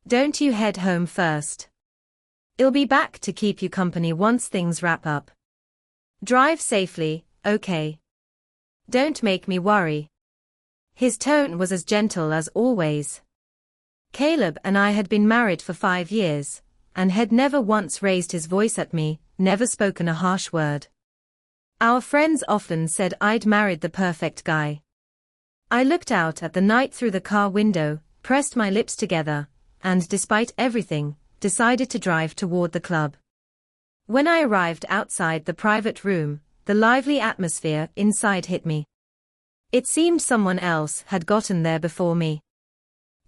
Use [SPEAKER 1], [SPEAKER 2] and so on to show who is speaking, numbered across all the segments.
[SPEAKER 1] Don't you head home first. I'll be back to keep you company once things wrap up. Drive safely, okay? Don't make me worry. His tone was as gentle as always. Caleb and I had been married for 5 years, and had never once raised his voice at me, never spoken a harsh word. Our friends often said I'd married the perfect guy. I looked out at the night through the car window, pressed my lips together, and despite everything, decided to drive toward the club. When I arrived outside the private room, the lively atmosphere inside hit me. It seemed someone else had gotten there before me.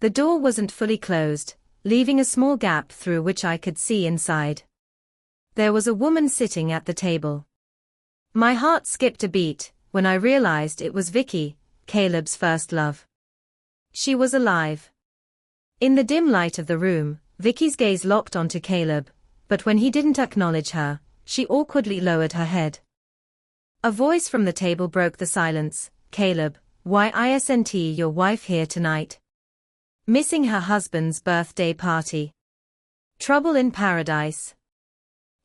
[SPEAKER 1] The door wasn't fully closed, leaving a small gap through which I could see inside. There was a woman sitting at the table. My heart skipped a beat when I realized it was Vicky, Caleb's first love. She was alive. In the dim light of the room, Vicky's gaze locked onto Caleb, but when he didn't acknowledge her, she awkwardly lowered her head. A voice from the table broke the silence. Caleb, why isn't your wife here tonight? Missing her husband's birthday party. Trouble in paradise.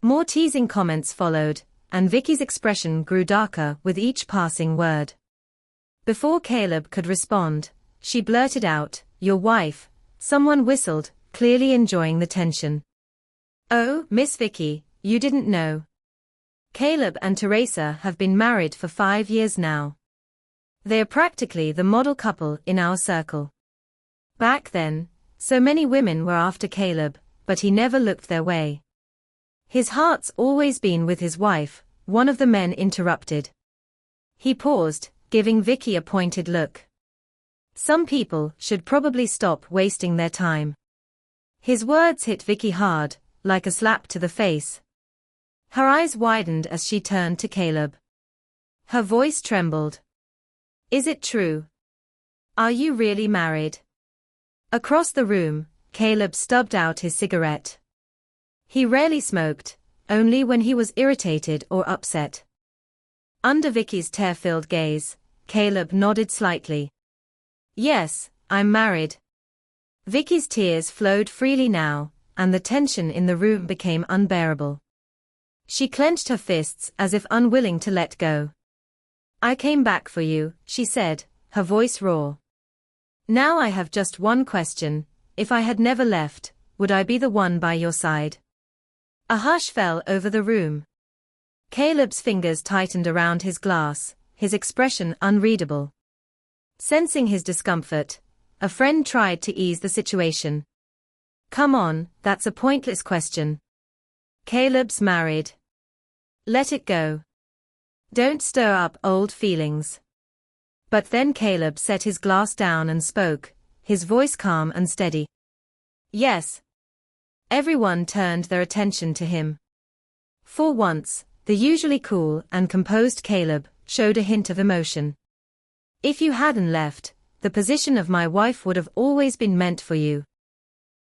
[SPEAKER 1] More teasing comments followed, and Vicky's expression grew darker with each passing word. Before Caleb could respond, she blurted out, "Your wife." Someone whistled, clearly enjoying the tension. "Oh, Miss Vicky, you didn't know. Caleb and Teresa have been married for 5 years now. They're practically the model couple in our circle. Back then, so many women were after Caleb, but he never looked their way. His heart's always been with his wife," one of the men interrupted. He paused, giving Vicky a pointed look. Some people should probably stop wasting their time. His words hit Vicky hard, like a slap to the face. Her eyes widened as she turned to Caleb. Her voice trembled. "Is it true? Are you really married?" Across the room, Caleb stubbed out his cigarette. He rarely smoked, only when he was irritated or upset. Under Vicky's tear-filled gaze, Caleb nodded slightly. "Yes, I'm married." Vicky's tears flowed freely now, and the tension in the room became unbearable. She clenched her fists as if unwilling to let go. "I came back for you," she said, her voice raw. "Now I have just one question. If I had never left, would I be the one by your side?" A hush fell over the room. Caleb's fingers tightened around his glass, his expression unreadable. Sensing his discomfort, a friend tried to ease the situation. "Come on, that's a pointless question. Caleb's married. Let it go. Don't stir up old feelings." But then Caleb set his glass down and spoke, his voice calm and steady. "Yes." Everyone turned their attention to him. For once, the usually cool and composed Caleb showed a hint of emotion. "If you hadn't left, the position of my wife would have always been meant for you."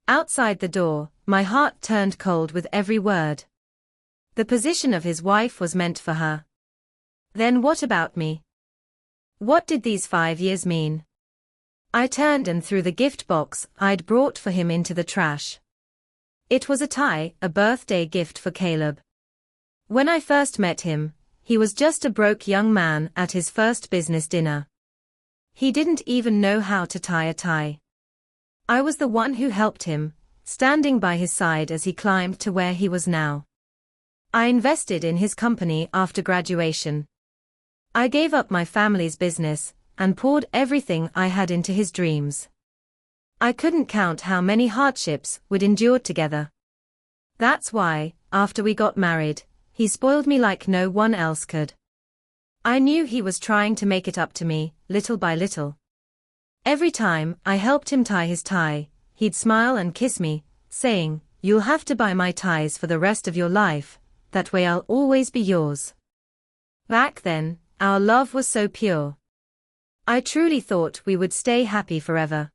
[SPEAKER 1] Outside the door, my heart turned cold with every word. The position of his wife was meant for her. Then what about me? What did these 5 years mean? I turned and threw the gift box I'd brought for him into the trash. It was a tie, a birthday gift for Caleb. When I first met him, he was just a broke young man at his first business dinner. He didn't even know how to tie a tie. I was the one who helped him, standing by his side as he climbed to where he was now. I invested in his company after graduation. I gave up my family's business, and poured everything I had into his dreams. I couldn't count how many hardships we'd endured together. That's why, after we got married, he spoiled me like no one else could. I knew he was trying to make it up to me, little by little. Every time I helped him tie his tie, he'd smile and kiss me, saying, "You'll have to buy my ties for the rest of your life, that way I'll always be yours." Back then, our love was so pure. I truly thought we would stay happy forever.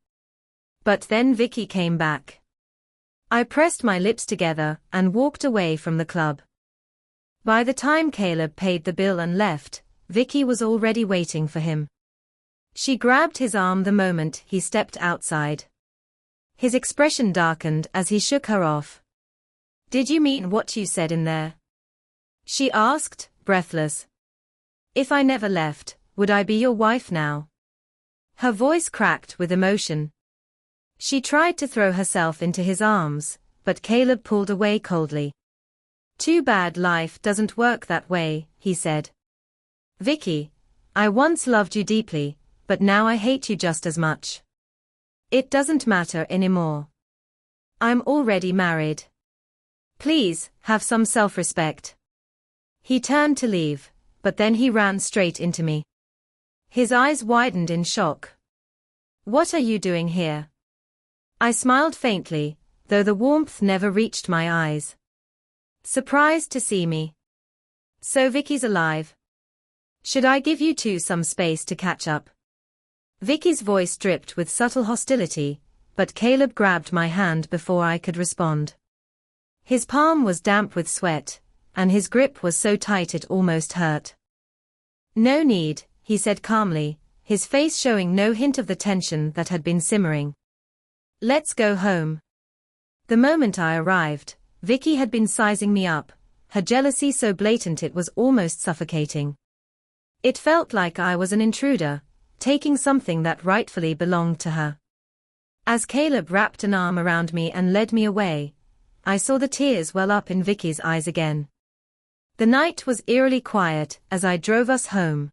[SPEAKER 1] But then Vicky came back. I pressed my lips together and walked away from the club. By the time Caleb paid the bill and left, Vicky was already waiting for him. She grabbed his arm the moment he stepped outside. His expression darkened as he shook her off. Did you mean what you said in there? She asked, breathless. If I never left, would I be your wife now? Her voice cracked with emotion. She tried to throw herself into his arms, but Caleb pulled away coldly. Too bad life doesn't work that way, he said. Vicky, I once loved you deeply, but now I hate you just as much. It doesn't matter anymore. I'm already married. Please, have some self-respect. He turned to leave, but then he ran straight into me. His eyes widened in shock. What are you doing here? I smiled faintly, though the warmth never reached my eyes. Surprised to see me. So Vicky's alive. Should I give you two some space to catch up? Vicky's voice dripped with subtle hostility, but Caleb grabbed my hand before I could respond. His palm was damp with sweat, and his grip was so tight it almost hurt. No need, he said calmly, his face showing no hint of the tension that had been simmering. Let's go home. The moment I arrived, Vicky had been sizing me up, her jealousy so blatant it was almost suffocating. It felt like I was an intruder, taking something that rightfully belonged to her. As Caleb wrapped an arm around me and led me away, I saw the tears well up in Vicky's eyes again. The night was eerily quiet as I drove us home.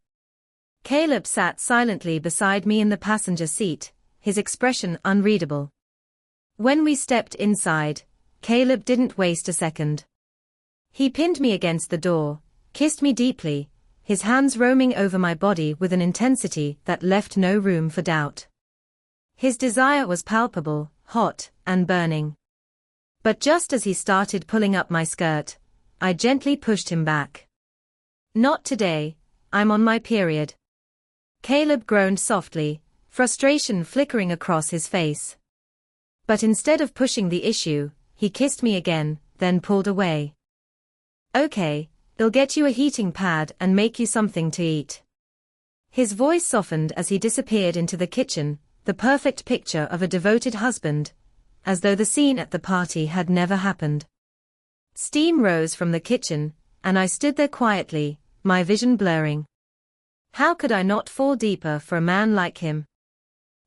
[SPEAKER 1] Caleb sat silently beside me in the passenger seat, his expression unreadable. When we stepped inside, Caleb didn't waste a second. He pinned me against the door, kissed me deeply, his hands roaming over my body with an intensity that left no room for doubt. His desire was palpable, hot, and burning. But just as he started pulling up my skirt, I gently pushed him back. Not today, I'm on my period. Caleb groaned softly, frustration flickering across his face. But instead of pushing the issue, he kissed me again, then pulled away. Okay, I'll get you a heating pad and make you something to eat. His voice softened as he disappeared into the kitchen, the perfect picture of a devoted husband, as though the scene at the party had never happened. Steam rose from the kitchen, and I stood there quietly, my vision blurring. How could I not fall deeper for a man like him?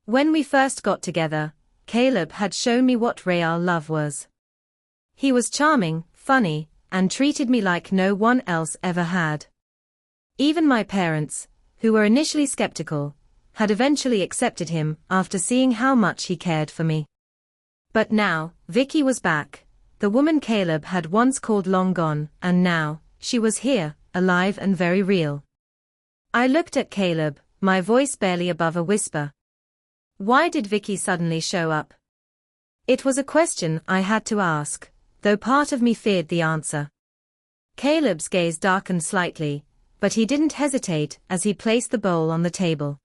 [SPEAKER 1] When we first got together, Caleb had shown me what real love was. He was charming, funny, and treated me like no one else ever had. Even my parents, who were initially skeptical, had eventually accepted him after seeing how much he cared for me. But now, Vicky was back, the woman Caleb had once called long gone, and now, she was here, alive and very real. I looked at Caleb, my voice barely above a whisper. Why did Vicky suddenly show up? It was a question I had to ask, though part of me feared the answer. Caleb's gaze darkened slightly, but he didn't hesitate as he placed the bowl on the table.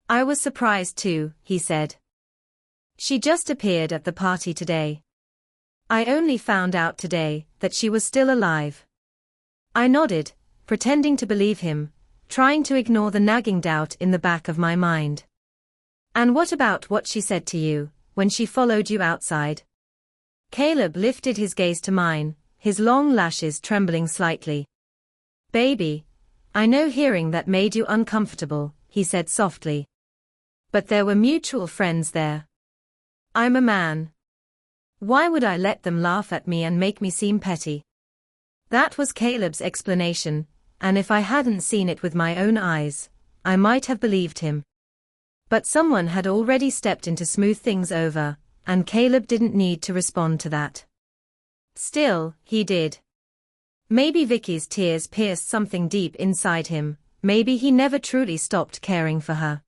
[SPEAKER 1] I was surprised too, he said. She just appeared at the party today. I only found out today that she was still alive. I nodded, pretending to believe him, trying to ignore the nagging doubt in the back of my mind. And what about what she said to you, when she followed you outside? Caleb lifted his gaze to mine, his long lashes trembling slightly. Baby, I know hearing that made you uncomfortable, he said softly. But there were mutual friends there. I'm a man. Why would I let them laugh at me and make me seem petty? That was Caleb's explanation, and if I hadn't seen it with my own eyes, I might have believed him. But someone had already stepped in to smooth things over, and Caleb didn't need to respond to that. Still, he did. Maybe Vicky's tears pierced something deep inside him, maybe he never truly stopped caring for her.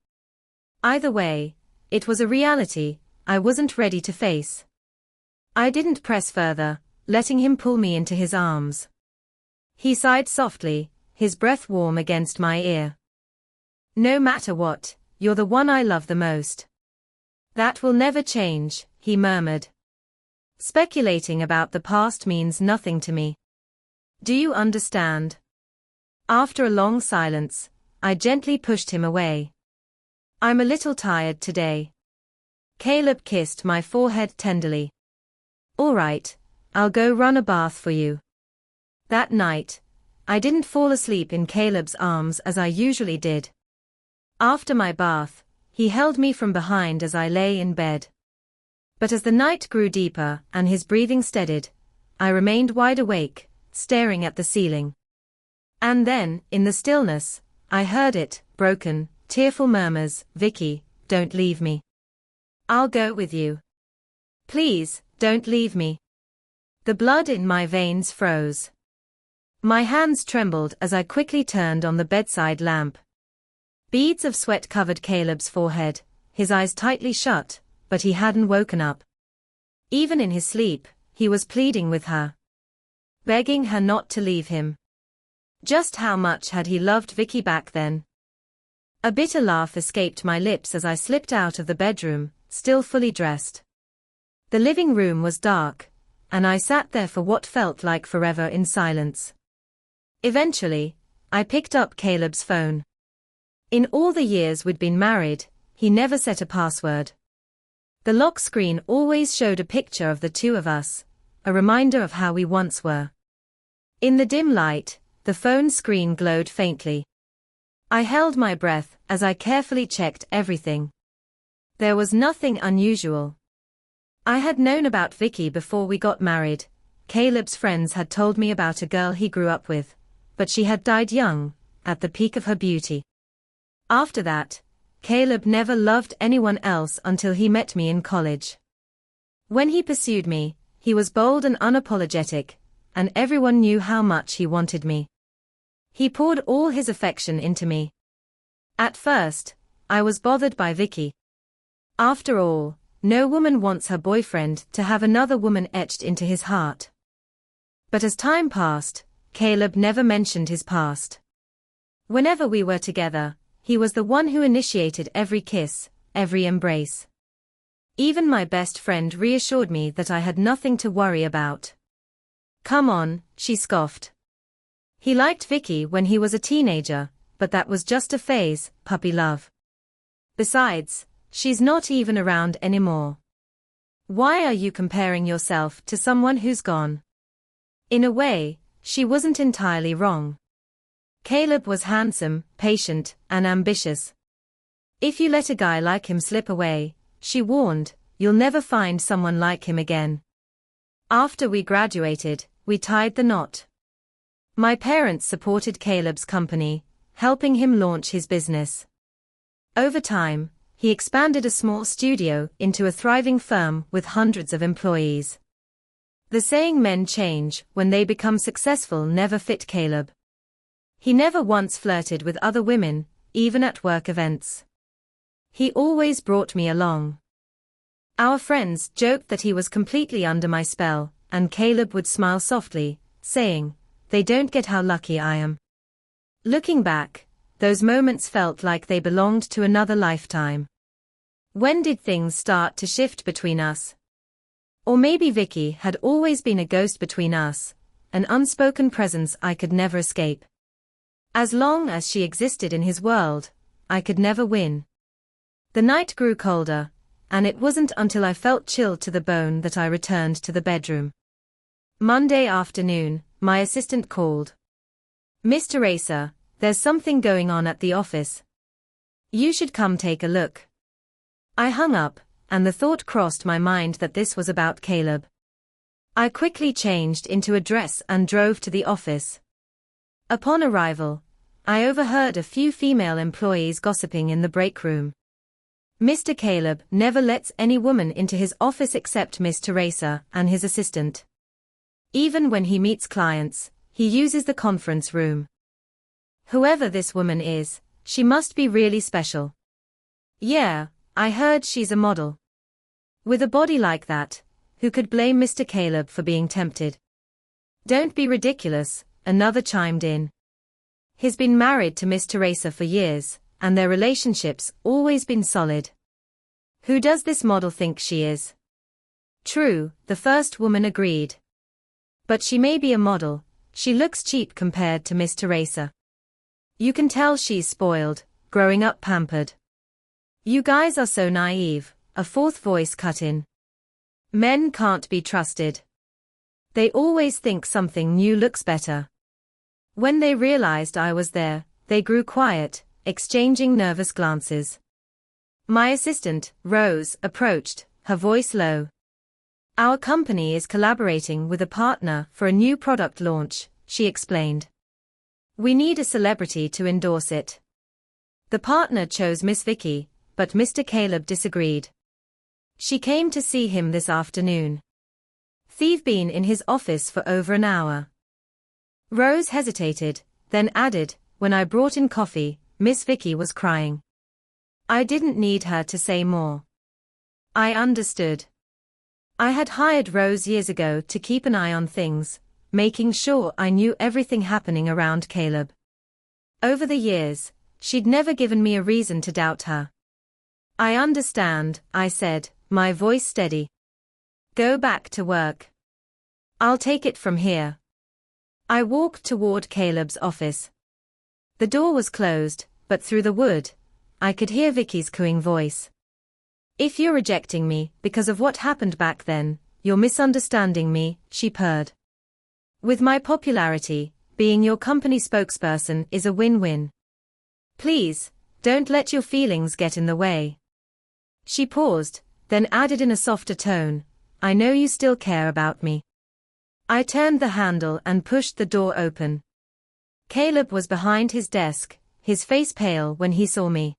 [SPEAKER 1] Either way, it was a reality I wasn't ready to face. I didn't press further, letting him pull me into his arms. He sighed softly, his breath warm against my ear. No matter what, you're the one I love the most. That will never change, he murmured. Speculating about the past means nothing to me. Do you understand? After a long silence, I gently pushed him away. I'm a little tired today. Caleb kissed my forehead tenderly. All right, I'll go run a bath for you. That night, I didn't fall asleep in Caleb's arms as I usually did. After my bath, he held me from behind as I lay in bed. But as the night grew deeper and his breathing steadied, I remained wide awake, staring at the ceiling. And then, in the stillness, I heard it, broken, tearful murmurs, "Vicky, don't leave me. I'll go with you. Please, don't leave me." The blood in my veins froze. My hands trembled as I quickly turned on the bedside lamp. Beads of sweat covered Caleb's forehead, his eyes tightly shut, but he hadn't woken up. Even in his sleep, he was pleading with her, begging her not to leave him. Just how much had he loved Vicky back then? A bitter laugh escaped my lips as I slipped out of the bedroom, still fully dressed. The living room was dark, and I sat there for what felt like forever in silence. Eventually, I picked up Caleb's phone. In all the years we'd been married, he never set a password. The lock screen always showed a picture of the two of us, a reminder of how we once were. In the dim light, the phone screen glowed faintly. I held my breath as I carefully checked everything. There was nothing unusual. I had known about Vicky before we got married. Caleb's friends had told me about a girl he grew up with, but she had died young, at the peak of her beauty. After that, Caleb never loved anyone else until he met me in college. When he pursued me, he was bold and unapologetic, and everyone knew how much he wanted me. He poured all his affection into me. At first, I was bothered by Vicky. After all, no woman wants her boyfriend to have another woman etched into his heart. But as time passed, Caleb never mentioned his past. Whenever we were together, he was the one who initiated every kiss, every embrace. Even my best friend reassured me that I had nothing to worry about. "Come on," she scoffed. He liked Vicky when he was a teenager, but that was just a phase, puppy love. Besides, she's not even around anymore. Why are you comparing yourself to someone who's gone? In a way, she wasn't entirely wrong. Caleb was handsome, patient, and ambitious. If you let a guy like him slip away, she warned, you'll never find someone like him again. After we graduated, we tied the knot. My parents supported Caleb's company, helping him launch his business. Over time, he expanded a small studio into a thriving firm with hundreds of employees. The saying "men change when they become successful" never fit Caleb. He never once flirted with other women, even at work events. He always brought me along. Our friends joked that he was completely under my spell, and Caleb would smile softly, saying, "They don't get how lucky I am." Looking back, those moments felt like they belonged to another lifetime. When did things start to shift between us? Or maybe Vicky had always been a ghost between us, an unspoken presence I could never escape. As long as she existed in his world, I could never win. The night grew colder, and it wasn't until I felt chilled to the bone that I returned to the bedroom. Monday afternoon, my assistant called. "Mr. Racer, there's something going on at the office. You should come take a look." I hung up, and the thought crossed my mind that this was about Caleb. I quickly changed into a dress and drove to the office. Upon arrival, I overheard a few female employees gossiping in the break room. Mr. Caleb never lets any woman into his office except Miss Teresa and his assistant. Even when he meets clients, he uses the conference room. Whoever this woman is, she must be really special. Yeah, I heard she's a model. With a body like that, who could blame Mr. Caleb for being tempted? "Don't be ridiculous," another chimed in. He's been married to Miss Teresa for years, and their relationship's always been solid. Who does this model think she is? True, the first woman agreed. But she may be a model, she looks cheap compared to Miss Teresa. You can tell she's spoiled, growing up pampered. You guys are so naive, a fourth voice cut in. Men can't be trusted. They always think something new looks better. When they realized I was there, they grew quiet, exchanging nervous glances. My assistant, Rose, approached, her voice low. Our company is collaborating with a partner for a new product launch, she explained. We need a celebrity to endorse it. The partner chose Miss Vicky, but Mr. Caleb disagreed. She came to see him this afternoon. They've been in his office for over an hour. Rose hesitated, then added, when I brought in coffee, Miss Vicky was crying. I didn't need her to say more. I understood. I had hired Rose years ago to keep an eye on things, making sure I knew everything happening around Caleb. Over the years, she'd never given me a reason to doubt her. I understand, I said, my voice steady. Go back to work. I'll take it from here. I walked toward Caleb's office. The door was closed, but through the wood, I could hear Vicky's cooing voice. If you're rejecting me because of what happened back then, you're misunderstanding me, she purred. With my popularity, being your company spokesperson is a win-win. Please, don't let your feelings get in the way. She paused, then added in a softer tone, I know you still care about me. I turned the handle and pushed the door open. Caleb was behind his desk, his face pale when he saw me.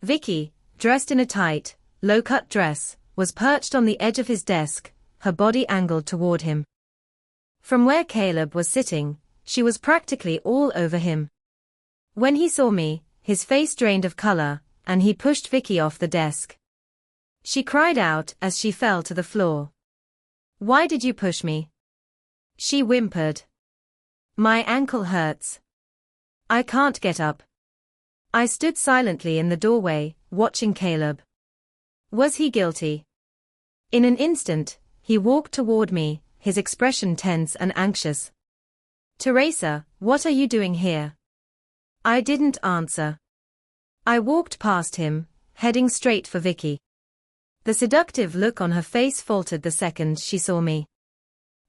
[SPEAKER 1] Vicky, dressed in a tight, low-cut dress, was perched on the edge of his desk, her body angled toward him. From where Caleb was sitting, she was practically all over him. When he saw me, his face drained of color, and he pushed Vicky off the desk. She cried out as she fell to the floor. Why did you push me? She whimpered. My ankle hurts. I can't get up. I stood silently in the doorway, watching Caleb. Was he guilty? In an instant, he walked toward me, his expression tense and anxious. Teresa, what are you doing here? I didn't answer. I walked past him, heading straight for Vicky. The seductive look on her face faltered the second she saw me.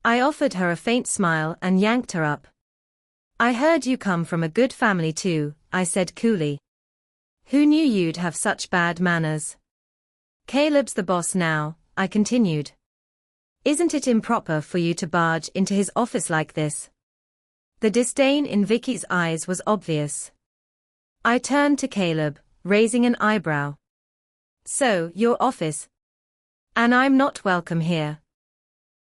[SPEAKER 1] I offered her a faint smile and yanked her up. I heard you come from a good family too, I said coolly. Who knew you'd have such bad manners? Caleb's the boss now, I continued. Isn't it improper for you to barge into his office like this? The disdain in Vicky's eyes was obvious. I turned to Caleb, raising an eyebrow. So, your office? And I'm not welcome here.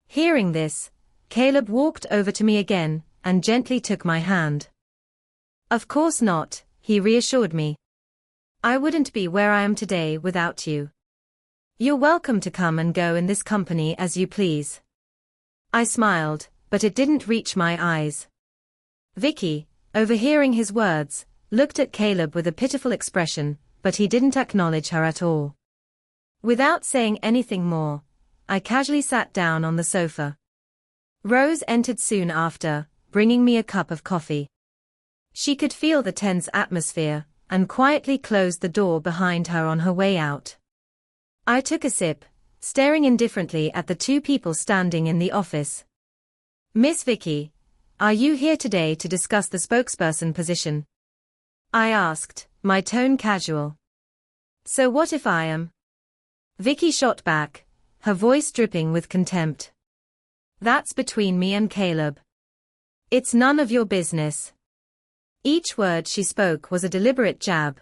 [SPEAKER 1] Hearing this, Caleb walked over to me again, and gently took my hand. Of course not, he reassured me. I wouldn't be where I am today without you. You're welcome to come and go in this company as you please. I smiled, but it didn't reach my eyes. Vicky, overhearing his words, looked at Caleb with a pitiful expression, but he didn't acknowledge her at all. Without saying anything more, I casually sat down on the sofa. Rose entered soon after, bringing me a cup of coffee. She could feel the tense atmosphere, and quietly closed the door behind her on her way out. I took a sip, staring indifferently at the two people standing in the office. Miss Vicky, are you here today to discuss the spokesperson position? I asked, my tone casual. So what if I am? Vicky shot back, her voice dripping with contempt. That's between me and Caleb. It's none of your business. Each word she spoke was a deliberate jab,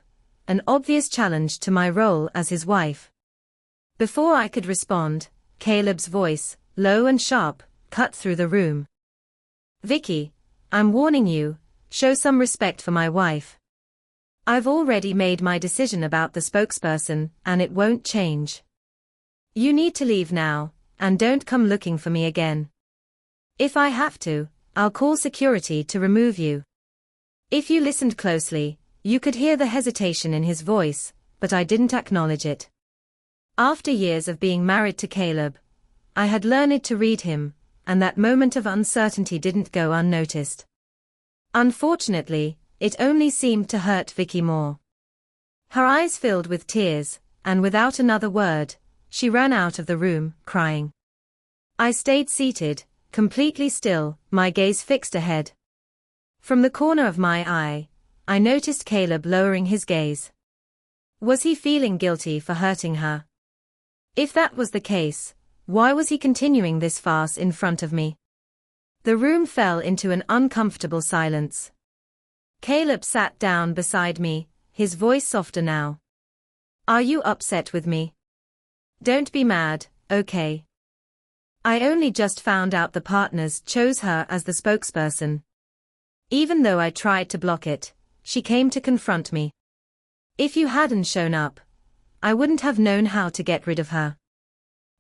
[SPEAKER 1] an obvious challenge to my role as his wife. Before I could respond, Caleb's voice, low and sharp, cut through the room. Vicky, I'm warning you, show some respect for my wife. I've already made my decision about the spokesperson, and it won't change. You need to leave now, and don't come looking for me again. If I have to, I'll call security to remove you. If you listened closely, you could hear the hesitation in his voice, but I didn't acknowledge it. After years of being married to Caleb, I had learned to read him, and that moment of uncertainty didn't go unnoticed. Unfortunately, it only seemed to hurt Vicky more. Her eyes filled with tears, and without another word, she ran out of the room, crying. I stayed seated, completely still, my gaze fixed ahead. From the corner of my eye, I noticed Caleb lowering his gaze. Was he feeling guilty for hurting her? If that was the case, why was he continuing this farce in front of me? The room fell into an uncomfortable silence. Caleb sat down beside me, his voice softer now. Are you upset with me? Don't be mad, okay? I only just found out the partners chose her as the spokesperson. Even though I tried to block it, she came to confront me. If you hadn't shown up, I wouldn't have known how to get rid of her.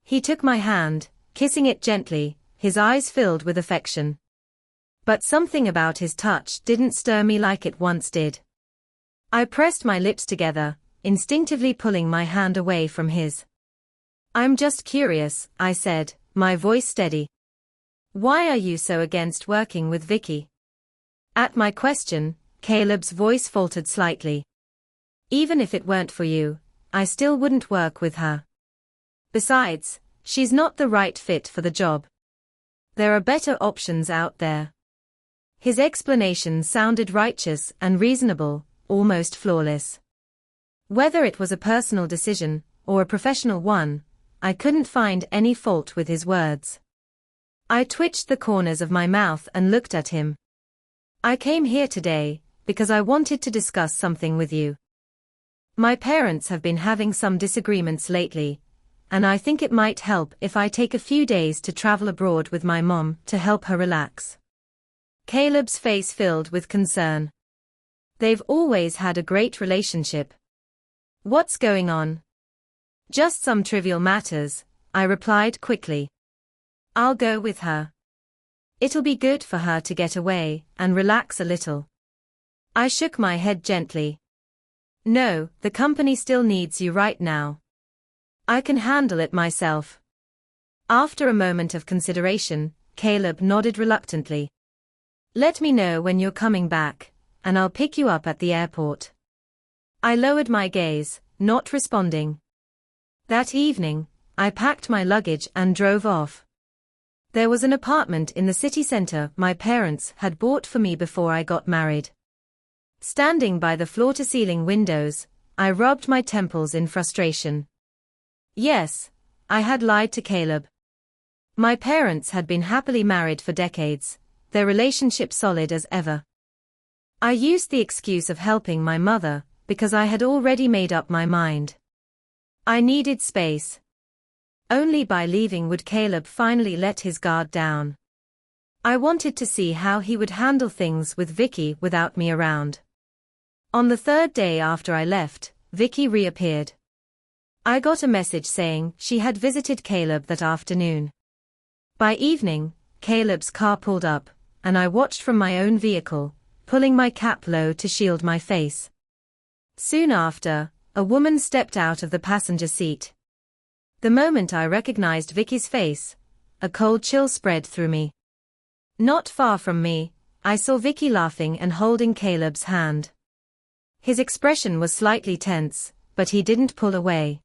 [SPEAKER 1] He took my hand, kissing it gently, his eyes filled with affection. But something about his touch didn't stir me like it once did. I pressed my lips together, instinctively pulling my hand away from his. I'm just curious, I said, my voice steady. Why are you so against working with Vicky? At my question, Caleb's voice faltered slightly. Even if it weren't for you, I still wouldn't work with her. Besides, she's not the right fit for the job. There are better options out there. His explanation sounded righteous and reasonable, almost flawless. Whether it was a personal decision or a professional one, I couldn't find any fault with his words. I twitched the corners of my mouth and looked at him. I came here today because I wanted to discuss something with you. My parents have been having some disagreements lately, and I think it might help if I take a few days to travel abroad with my mom to help her relax. Caleb's face filled with concern. They've always had a great relationship. What's going on? Just some trivial matters, I replied quickly. I'll go with her. It'll be good for her to get away and relax a little. I shook my head gently. No, the company still needs you right now. I can handle it myself. After a moment of consideration, Caleb nodded reluctantly. Let me know when you're coming back, and I'll pick you up at the airport. I lowered my gaze, not responding. That evening, I packed my luggage and drove off. There was an apartment in the city center my parents had bought for me before I got married. Standing by the floor-to-ceiling windows, I rubbed my temples in frustration. Yes, I had lied to Caleb. My parents had been happily married for decades, their relationship solid as ever. I used the excuse of helping my mother, because I had already made up my mind. I needed space. Only by leaving would Caleb finally let his guard down. I wanted to see how he would handle things with Vicky without me around. On the third day after I left, Vicky reappeared. I got a message saying she had visited Caleb that afternoon. By evening, Caleb's car pulled up, and I watched from my own vehicle, pulling my cap low to shield my face. Soon after, a woman stepped out of the passenger seat. The moment I recognized Vicky's face, a cold chill spread through me. Not far from me, I saw Vicky laughing and holding Caleb's hand. His expression was slightly tense, but he didn't pull away.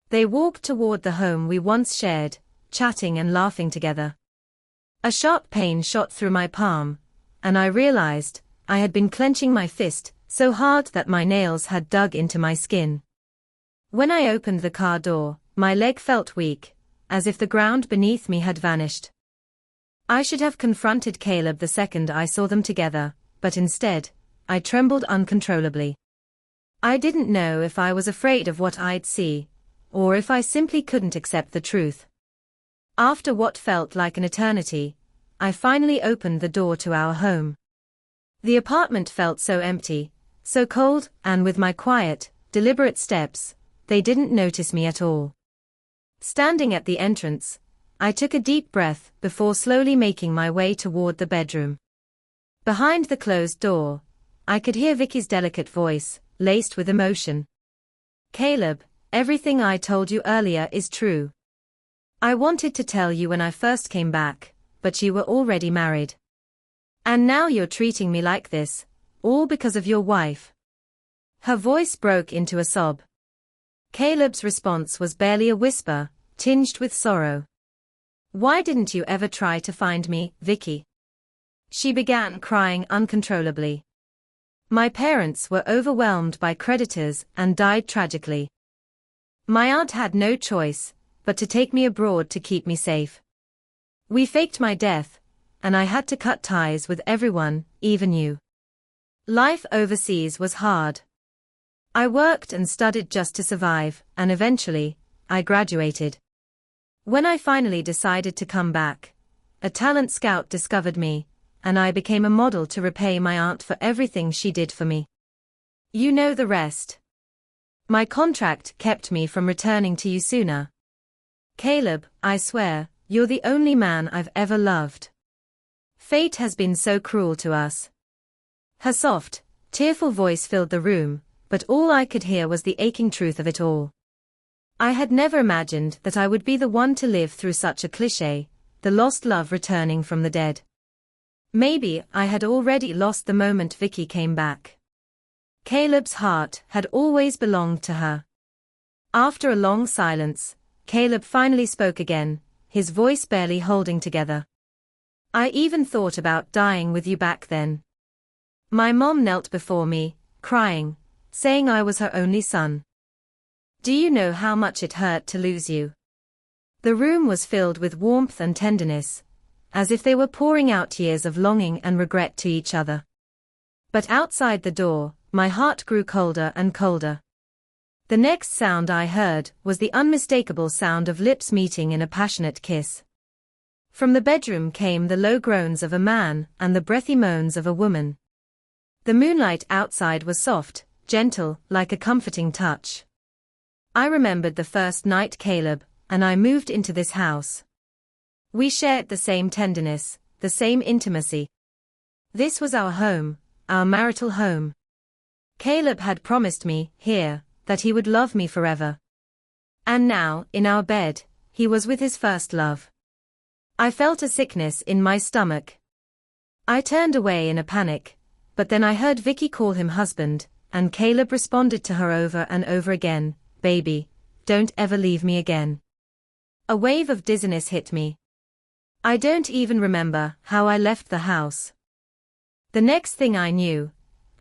[SPEAKER 1] They walked toward the home we once shared, chatting and laughing together. A sharp pain shot through my palm, and I realized I had been clenching my fist so hard that my nails had dug into my skin. When I opened the car door, my leg felt weak, as if the ground beneath me had vanished. I should have confronted Caleb the second I saw them together, but instead, I trembled uncontrollably. I didn't know if I was afraid of what I'd see, or if I simply couldn't accept the truth. After what felt like an eternity, I finally opened the door to our home. The apartment felt so empty, so cold, and with my quiet, deliberate steps, they didn't notice me at all. Standing at the entrance, I took a deep breath before slowly making my way toward the bedroom. Behind the closed door, I could hear Vicky's delicate voice, laced with emotion. Caleb, everything I told you earlier is true. I wanted to tell you when I first came back, but you were already married. And now you're treating me like this, all because of your wife. Her voice broke into a sob. Caleb's response was barely a whisper, tinged with sorrow. Why didn't you ever try to find me, Vicky? She began crying uncontrollably. My parents were overwhelmed by creditors and died tragically. My aunt had no choice but to take me abroad to keep me safe. We faked my death, and I had to cut ties with everyone, even you. Life overseas was hard. I worked and studied just to survive, and eventually, I graduated. When I finally decided to come back, a talent scout discovered me, and I became a model to repay my aunt for everything she did for me. You know the rest. My contract kept me from returning to you sooner. Caleb, I swear, you're the only man I've ever loved. Fate has been so cruel to us. Her soft, tearful voice filled the room, but all I could hear was the aching truth of it all. I had never imagined that I would be the one to live through such a cliché, the lost love returning from the dead. Maybe I had already lost the moment Vicky came back. Caleb's heart had always belonged to her. After a long silence, Caleb finally spoke again, his voice barely holding together. I even thought about dying with you back then. My mom knelt before me, crying, saying I was her only son. Do you know how much it hurt to lose you? The room was filled with warmth and tenderness, as if they were pouring out years of longing and regret to each other. But outside the door, my heart grew colder and colder. The next sound I heard was the unmistakable sound of lips meeting in a passionate kiss. From the bedroom came the low groans of a man and the breathy moans of a woman. The moonlight outside was soft, gentle, like a comforting touch. I remembered the first night Caleb and I moved into this house. We shared the same tenderness, the same intimacy. This was our home, our marital home. Caleb had promised me, here, that he would love me forever. And now, in our bed, he was with his first love. I felt a sickness in my stomach. I turned away in a panic, but then I heard Vicky call him husband, and Caleb responded to her over and over again, baby, don't ever leave me again. A wave of dizziness hit me. I don't even remember how I left the house. The next thing I knew,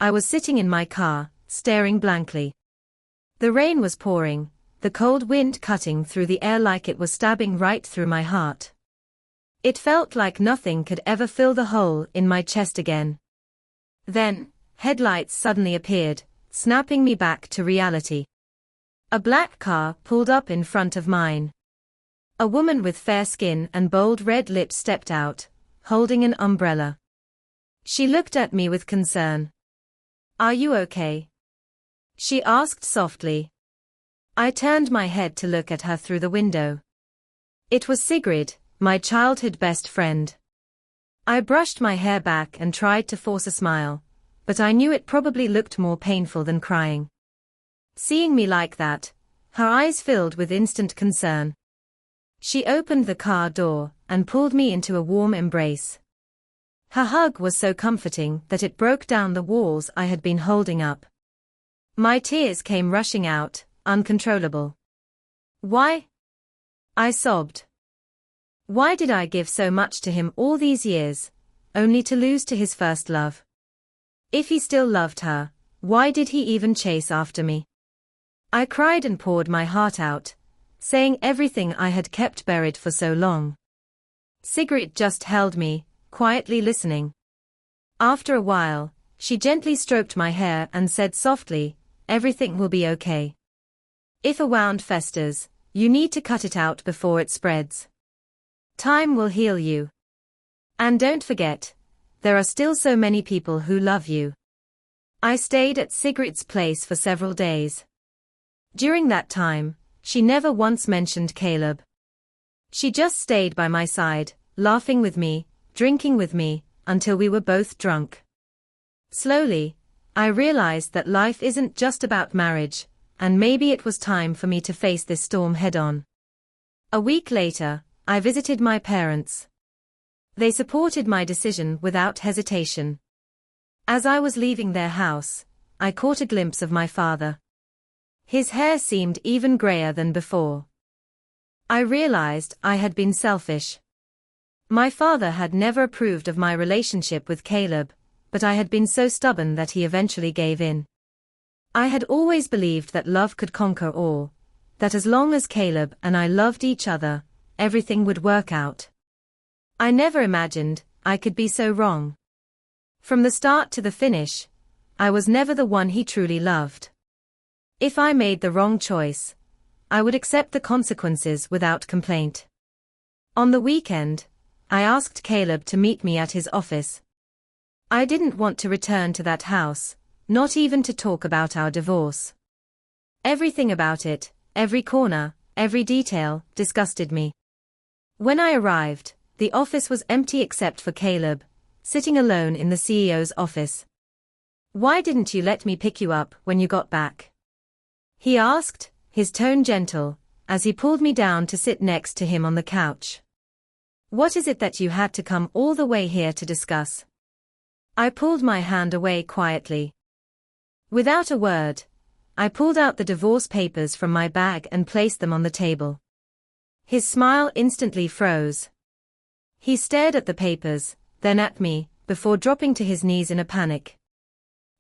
[SPEAKER 1] I was sitting in my car, staring blankly. The rain was pouring, the cold wind cutting through the air like it was stabbing right through my heart. It felt like nothing could ever fill the hole in my chest again. Then, headlights suddenly appeared, snapping me back to reality. A black car pulled up in front of mine. A woman with fair skin and bold red lips stepped out, holding an umbrella. She looked at me with concern. Are you okay? She asked softly. I turned my head to look at her through the window. It was Sigrid, my childhood best friend. I brushed my hair back and tried to force a smile, but I knew it probably looked more painful than crying. Seeing me like that, her eyes filled with instant concern. She opened the car door and pulled me into a warm embrace. Her hug was so comforting that it broke down the walls I had been holding up. My tears came rushing out, uncontrollable. Why? I sobbed. Why did I give so much to him all these years, only to lose to his first love? If he still loved her, why did he even chase after me? I cried and poured my heart out, saying everything I had kept buried for so long. Sigrid just held me, quietly listening. After a while, she gently stroked my hair and said softly, everything will be okay. If a wound festers, you need to cut it out before it spreads. Time will heal you. And don't forget, there are still so many people who love you. I stayed at Sigrid's place for several days. During that time, she never once mentioned Caleb. She just stayed by my side, laughing with me, drinking with me, until we were both drunk. Slowly, I realized that life isn't just about marriage, and maybe it was time for me to face this storm head-on. A week later, I visited my parents. They supported my decision without hesitation. As I was leaving their house, I caught a glimpse of my father. His hair seemed even grayer than before. I realized I had been selfish. My father had never approved of my relationship with Caleb, but I had been so stubborn that he eventually gave in. I had always believed that love could conquer all, that as long as Caleb and I loved each other, everything would work out. I never imagined I could be so wrong. From the start to the finish, I was never the one he truly loved. If I made the wrong choice, I would accept the consequences without complaint. On the weekend, I asked Caleb to meet me at his office. I didn't want to return to that house, not even to talk about our divorce. Everything about it, every corner, every detail, disgusted me. When I arrived, the office was empty except for Caleb, sitting alone in the CEO's office. "Why didn't you let me pick you up when you got back?" he asked, his tone gentle, as he pulled me down to sit next to him on the couch. "What is it that you had to come all the way here to discuss?" I pulled my hand away quietly. Without a word, I pulled out the divorce papers from my bag and placed them on the table. His smile instantly froze. He stared at the papers, then at me, before dropping to his knees in a panic.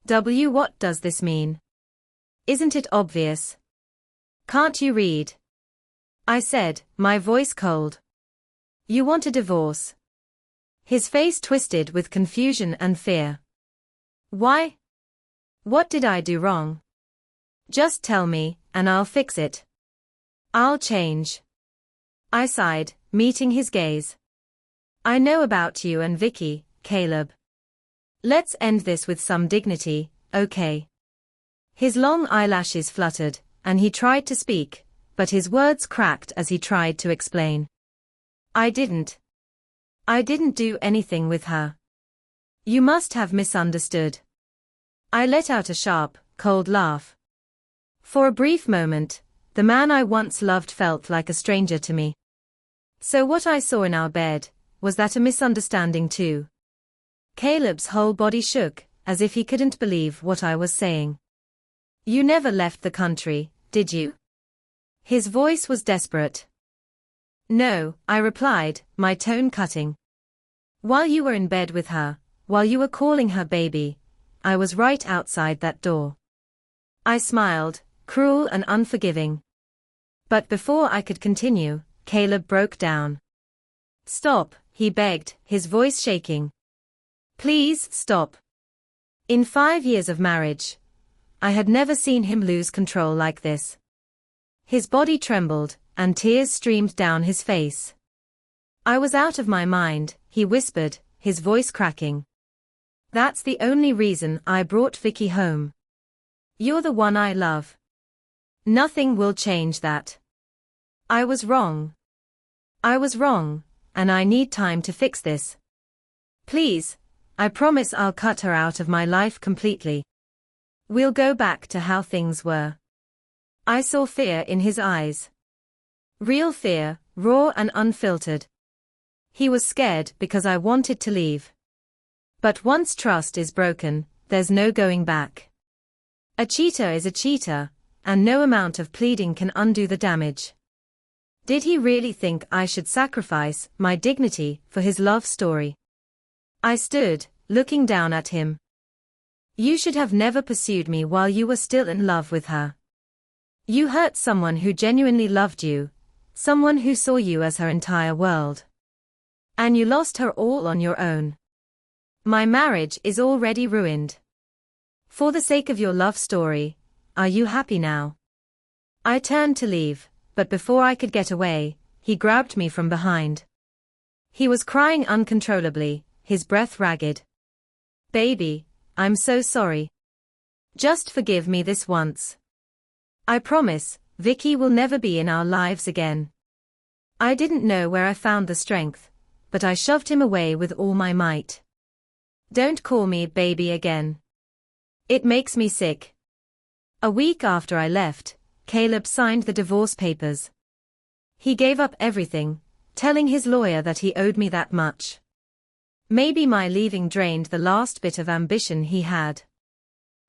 [SPEAKER 1] What does this mean? Isn't it obvious? Can't you read?" I said, my voice cold. "You want a divorce?" His face twisted with confusion and fear. "Why? What did I do wrong? Just tell me, and I'll fix it. I'll change." I sighed, meeting his gaze. "I know about you and Vicky, Caleb. Let's end this with some dignity, okay?" His long eyelashes fluttered, and he tried to speak, but his words cracked as he tried to explain. I didn't do anything with her. You must have misunderstood." I let out a sharp, cold laugh. For a brief moment, the man I once loved felt like a stranger to me. So what I saw in our bed, was that a misunderstanding too? Caleb's whole body shook, as if he couldn't believe what I was saying. "You never left the country, did you?" His voice was desperate. "No," I replied, my tone cutting. "While you were in bed with her, while you were calling her baby, I was right outside that door." I smiled, cruel and unforgiving. But before I could continue, Caleb broke down. "Stop," he begged, his voice shaking. "Please stop." In 5 years of marriage, I had never seen him lose control like this. His body trembled, and tears streamed down his face. "I was out of my mind," he whispered, his voice cracking. "That's the only reason I brought Vicky home. You're the one I love. Nothing will change that. I was wrong. And I need time to fix this. Please, I promise I'll cut her out of my life completely. We'll go back to how things were." I saw fear in his eyes. Real fear, raw and unfiltered. He was scared because I wanted to leave. But once trust is broken, there's no going back. A cheater is a cheater, and no amount of pleading can undo the damage. Did he really think I should sacrifice my dignity for his love story? I stood, looking down at him. "You should have never pursued me while you were still in love with her. You hurt someone who genuinely loved you, someone who saw you as her entire world. And you lost her all on your own. My marriage is already ruined. For the sake of your love story, are you happy now?" I turned to leave, but before I could get away, he grabbed me from behind. He was crying uncontrollably, his breath ragged. "Baby, I'm so sorry. Just forgive me this once. I promise, Vicky will never be in our lives again." I didn't know where I found the strength, but I shoved him away with all my might. "Don't call me baby again. It makes me sick." A week after I left, Caleb signed the divorce papers. He gave up everything, telling his lawyer that he owed me that much. Maybe my leaving drained the last bit of ambition he had.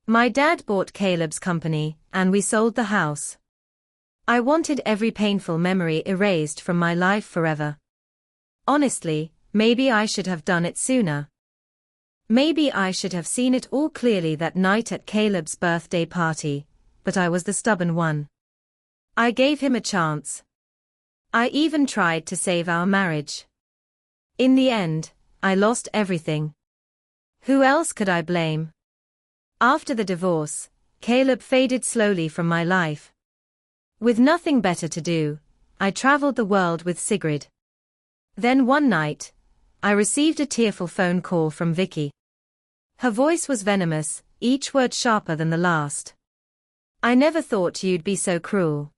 [SPEAKER 1] My dad bought Caleb's company, and we sold the house. I wanted every painful memory erased from my life forever. Honestly, maybe I should have done it sooner. Maybe I should have seen it all clearly that night at Caleb's birthday party, but I was the stubborn one. I gave him a chance. I even tried to save our marriage. In the end, I lost everything. Who else could I blame? After the divorce, Caleb faded slowly from my life. With nothing better to do, I traveled the world with Sigrid. Then one night, I received a tearful phone call from Vicky. Her voice was venomous, each word sharper than the last. I never thought you'd be so cruel.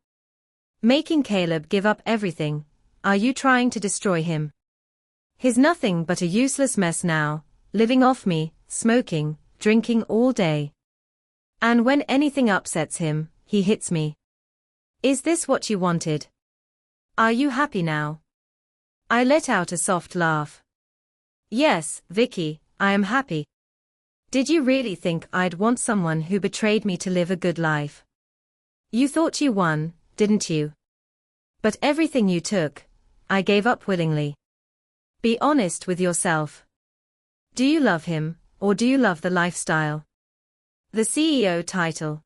[SPEAKER 1] Making Caleb give up everything, are you trying to destroy him? He's nothing but a useless mess now, living off me, smoking, drinking all day. And when anything upsets him, he hits me. Is this what you wanted? Are you happy now? I let out a soft laugh. Yes, Vicky, I am happy. Did you really think I'd want someone who betrayed me to live a good life? You thought you won, didn't you? But everything you took, I gave up willingly. Be honest with yourself. Do you love him, or do you love the lifestyle? The CEO title.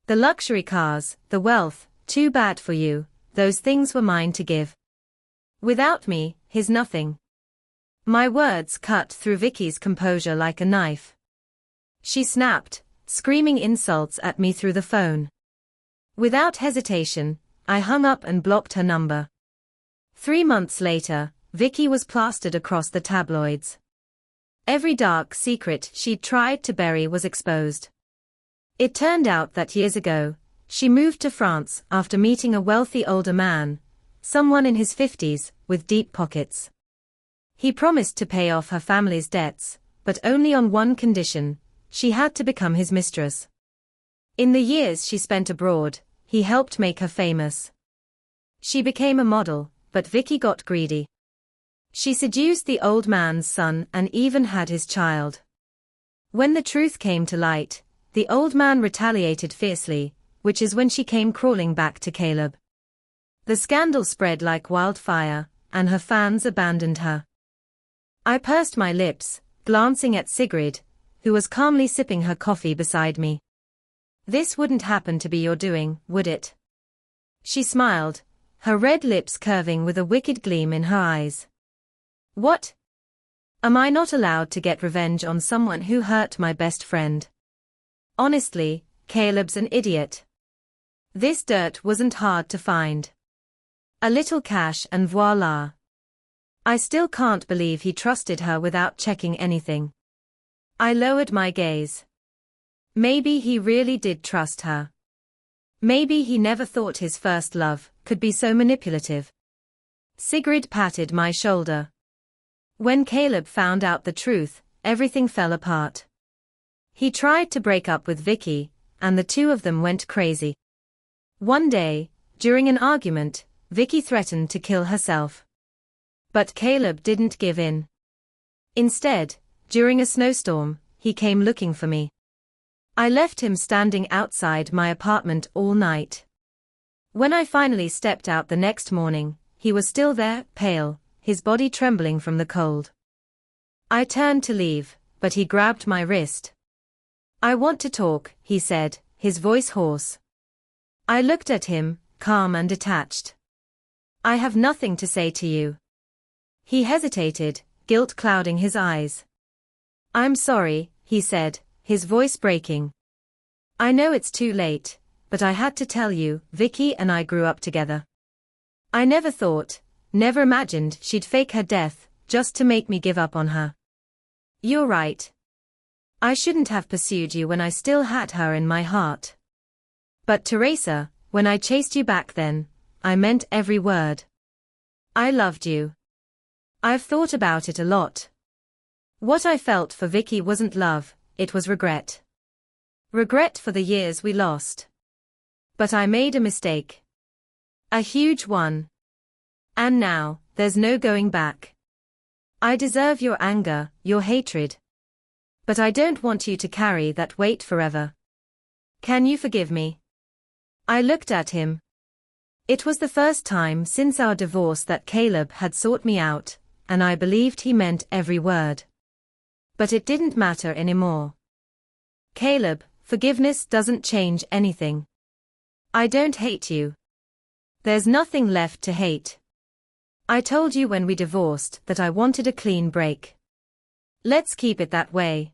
[SPEAKER 1] The luxury cars, the wealth, too bad for you, those things were mine to give. Without me, he's nothing. My words cut through Vicky's composure like a knife. She snapped, screaming insults at me through the phone. Without hesitation, I hung up and blocked her number. 3 months later, Vicky was plastered across the tabloids. Every dark secret she'd tried to bury was exposed. It turned out that years ago, she moved to France after meeting a wealthy older man, someone in his 50s, with deep pockets. He promised to pay off her family's debts, but only on one condition: she had to become his mistress. In the years she spent abroad, he helped make her famous. She became a model, but Vicky got greedy. She seduced the old man's son and even had his child. When the truth came to light, the old man retaliated fiercely, which is when she came crawling back to Caleb. The scandal spread like wildfire, and her fans abandoned her. I pursed my lips, glancing at Sigrid, who was calmly sipping her coffee beside me. This wouldn't happen to be your doing, would it? She smiled, her red lips curving with a wicked gleam in her eyes. What? Am I not allowed to get revenge on someone who hurt my best friend? Honestly, Caleb's an idiot. This dirt wasn't hard to find. A little cash and voila. I still can't believe he trusted her without checking anything. I lowered my gaze. Maybe he really did trust her. Maybe he never thought his first love could be so manipulative. Sigrid patted my shoulder. When Caleb found out the truth, everything fell apart. He tried to break up with Vicky, and the two of them went crazy. One day, during an argument, Vicky threatened to kill herself. But Caleb didn't give in. Instead, during a snowstorm, he came looking for me. I left him standing outside my apartment all night. When I finally stepped out the next morning, he was still there, pale, his body trembling from the cold. I turned to leave, but he grabbed my wrist. I want to talk, he said, his voice hoarse. I looked at him, calm and detached. I have nothing to say to you. He hesitated, guilt clouding his eyes. I'm sorry, he said, his voice breaking. I know it's too late, but I had to tell you, Vicky and I grew up together. I never imagined she'd fake her death, just to make me give up on her. You're right. I shouldn't have pursued you when I still had her in my heart. But Teresa, when I chased you back then, I meant every word. I loved you. I've thought about it a lot. What I felt for Vicky wasn't love, it was regret. Regret for the years we lost. But I made a mistake. A huge one. And now, there's no going back. I deserve your anger, your hatred. But I don't want you to carry that weight forever. Can you forgive me? I looked at him. It was the first time since our divorce that Caleb had sought me out, and I believed he meant every word. But it didn't matter anymore. Caleb, forgiveness doesn't change anything. I don't hate you. There's nothing left to hate. I told you when we divorced that I wanted a clean break. Let's keep it that way.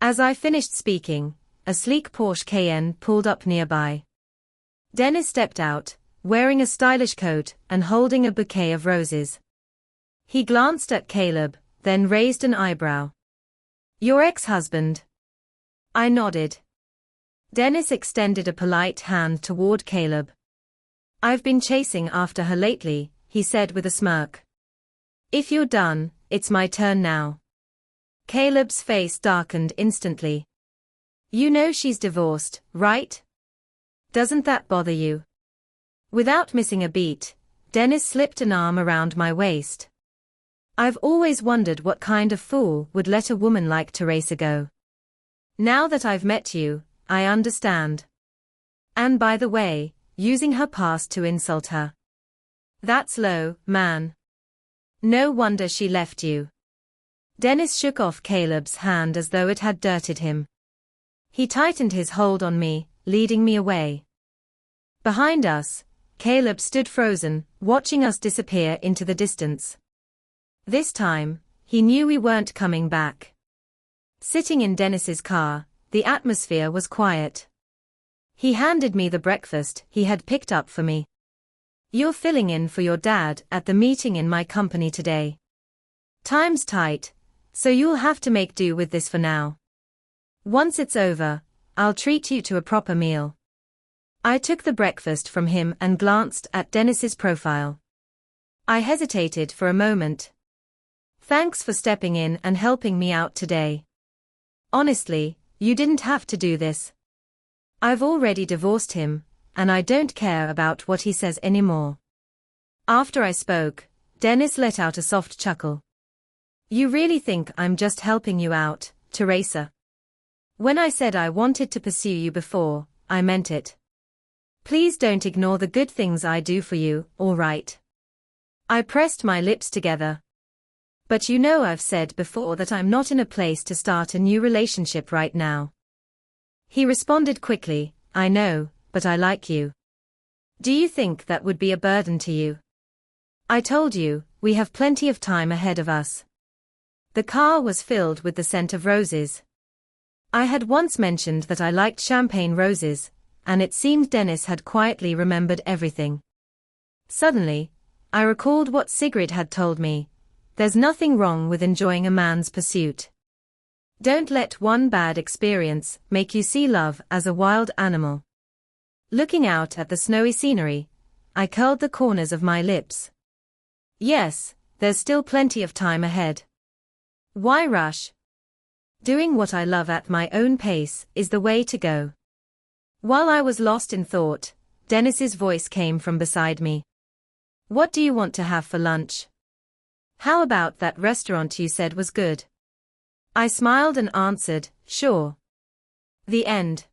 [SPEAKER 1] As I finished speaking, a sleek Porsche Cayenne pulled up nearby. Dennis stepped out, wearing a stylish coat and holding a bouquet of roses. He glanced at Caleb, then raised an eyebrow. Your ex-husband? I nodded. Dennis extended a polite hand toward Caleb. I've been chasing after her lately, he said with a smirk. If you're done, it's my turn now. Caleb's face darkened instantly. You know she's divorced, right? Doesn't that bother you? Without missing a beat, Dennis slipped an arm around my waist. I've always wondered what kind of fool would let a woman like Teresa go. Now that I've met you, I understand. And by the way, using her past to insult her. That's low, man. No wonder she left you. Dennis shook off Caleb's hand as though it had dirted him. He tightened his hold on me, leading me away. Behind us, Caleb stood frozen, watching us disappear into the distance. This time, he knew we weren't coming back. Sitting in Dennis's car, the atmosphere was quiet. He handed me the breakfast he had picked up for me. You're filling in for your dad at the meeting in my company today. Time's tight, so you'll have to make do with this for now. Once it's over, I'll treat you to a proper meal. I took the breakfast from him and glanced at Dennis's profile. I hesitated for a moment. Thanks for stepping in and helping me out today. Honestly, you didn't have to do this. I've already divorced him, and I don't care about what he says anymore. After I spoke, Dennis let out a soft chuckle. You really think I'm just helping you out, Teresa? When I said I wanted to pursue you before, I meant it. Please don't ignore the good things I do for you, all right? I pressed my lips together. But you know I've said before that I'm not in a place to start a new relationship right now. He responded quickly, I know, but I like you. Do you think that would be a burden to you? I told you, we have plenty of time ahead of us. The car was filled with the scent of roses. I had once mentioned that I liked champagne roses, and it seemed Dennis had quietly remembered everything. Suddenly, I recalled what Sigrid had told me. There's nothing wrong with enjoying a man's pursuit. Don't let one bad experience make you see love as a wild animal. Looking out at the snowy scenery, I curled the corners of my lips. Yes, there's still plenty of time ahead. Why rush? Doing what I love at my own pace is the way to go. While I was lost in thought, Dennis's voice came from beside me. What do you want to have for lunch? How about that restaurant you said was good? I smiled and answered, sure. The end.